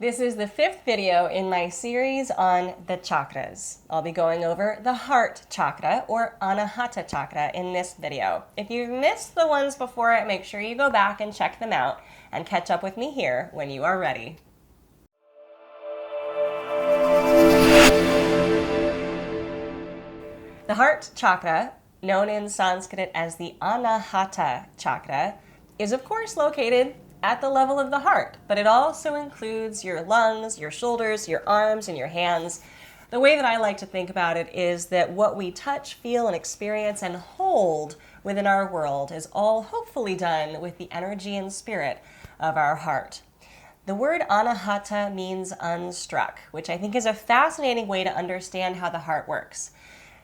This is the 5th video in my series on the chakras. I'll be going over the Heart Chakra or Untitled Chakra in this video. If you've missed the ones before it, make sure you go back and check them out and catch up with me here when you are ready. The Heart Chakra, known in Sanskrit as the Anahata Chakra, is of course located at the level of the heart, but it also includes your lungs, your shoulders, your arms, and your hands. The way that I like to think about it is that what we touch, feel, and experience and hold within our world is all hopefully done with the energy and spirit of our heart. The word anahata means unstruck, which I think is a fascinating way to understand how the heart works.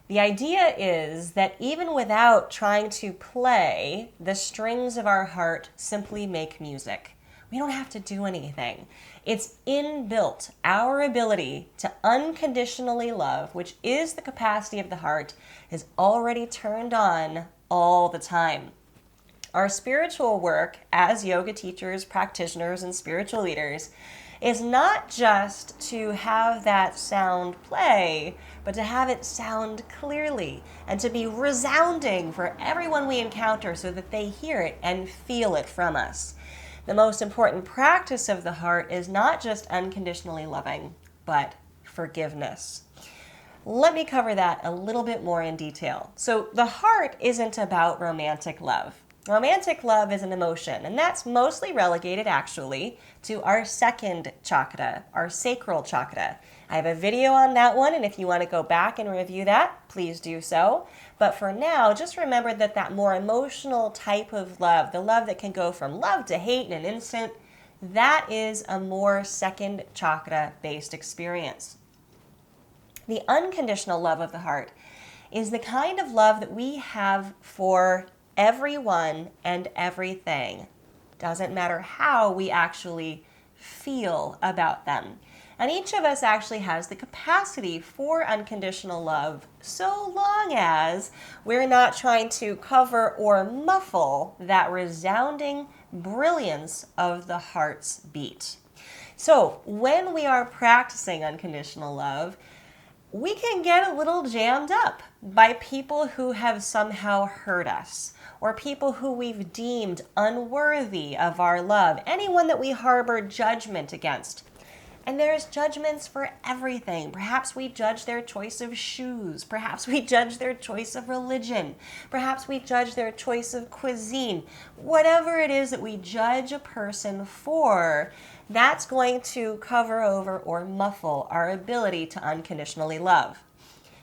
The idea is that even without trying to play, the strings of our heart simply make music. We don't have to do anything. It's inbuilt. Our ability to unconditionally love, which is the capacity of the heart, is already turned on all the time. Our spiritual work as yoga teachers, practitioners, and spiritual leaders is not just to have that sound play, but to have it sound clearly and to be resounding for everyone we encounter so that they hear it and feel it from us. The most important practice of the heart is not just unconditionally loving, but forgiveness. Let me cover that a little bit more in detail. So the heart isn't about romantic love. Romantic love is an emotion, and that's mostly relegated, actually, to our second chakra, our sacral chakra. I have a video on that one, and if you want to go back and review that, please do so. But for now, just remember that that more emotional type of love, the love that can go from love to hate in an instant, that is a more second chakra-based experience. The unconditional love of the heart is the kind of love that we have for everyone and everything. Doesn't matter how we actually feel about them. And each of us actually has the capacity for unconditional love so long as we're not trying to cover or muffle that resounding brilliance of the heart's beat. So when we are practicing unconditional love, we can get a little jammed up by people who have somehow hurt us, or people who we've deemed unworthy of our love, anyone that we harbor judgment against. And there's judgments for everything. Perhaps we judge their choice of shoes. Perhaps we judge their choice of religion. Perhaps we judge their choice of cuisine. Whatever it is that we judge a person for, that's going to cover over or muffle our ability to unconditionally love.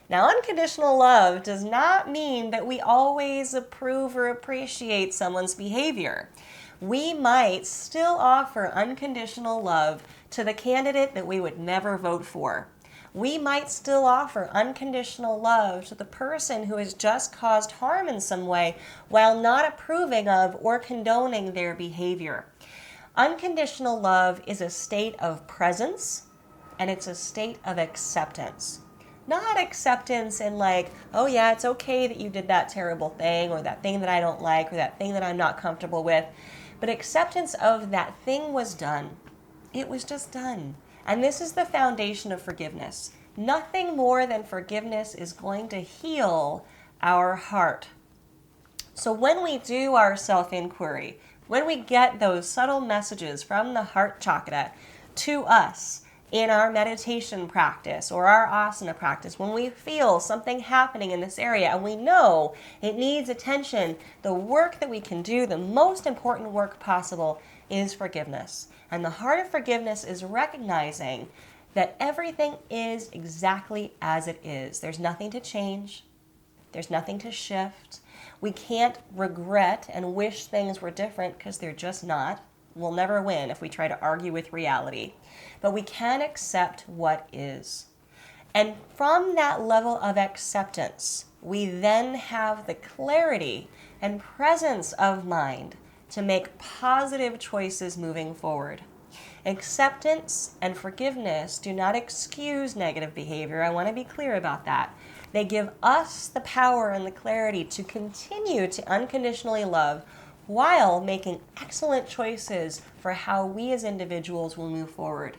Now, unconditional love does not mean that we always approve or appreciate someone's behavior. We might still offer unconditional love to the candidate that we would never vote for. We might still offer unconditional love to the person who has just caused harm in some way while not approving of or condoning their behavior. Unconditional love is a state of presence, and it's a state of acceptance. Not acceptance in like, oh yeah, it's okay that you did that terrible thing or that thing that I don't like or that thing that I'm not comfortable with, but acceptance of that thing was done. It was just done. And this is the foundation of forgiveness. Nothing more than forgiveness is going to heal our heart. So when we do our self-inquiry, when we get those subtle messages from the heart chakra to us in our meditation practice or our asana practice, when we feel something happening in this area and we know it needs attention, the work that we can do, the most important work possible, is forgiveness. And the heart of forgiveness is recognizing that everything is exactly as it is. There's nothing to change. There's nothing to shift. We can't regret and wish things were different because they're just not. We'll never win if we try to argue with reality. But we can accept what is. And from that level of acceptance, we then have the clarity and presence of mind to make positive choices moving forward. Acceptance and forgiveness do not excuse negative behavior. I want to be clear about that. They give us the power and the clarity to continue to unconditionally love while making excellent choices for how we as individuals will move forward.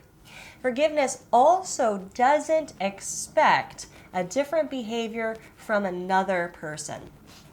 Forgiveness also doesn't expect a different behavior from another person.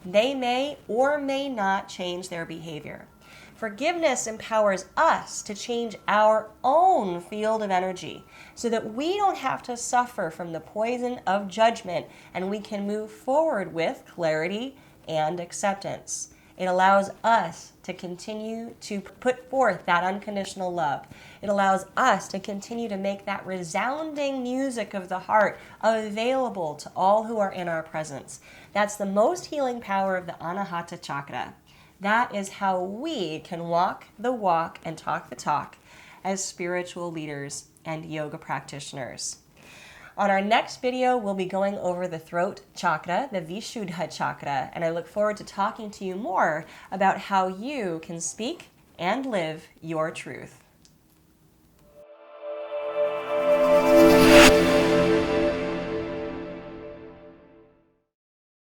They may or may not change their behavior. Forgiveness empowers us to change our own field of energy so that we don't have to suffer from the poison of judgment and we can move forward with clarity and acceptance. It allows us to continue to put forth that unconditional love. It allows us to continue to make that resounding music of the heart available to all who are in our presence. That's the most healing power of the Anahata Chakra. That is how we can walk the walk and talk the talk as spiritual leaders and yoga practitioners. On our next video, we'll be going over the Throat Chakra, the Vishuddha Chakra, and I look forward to talking to you more about how you can speak and live your truth.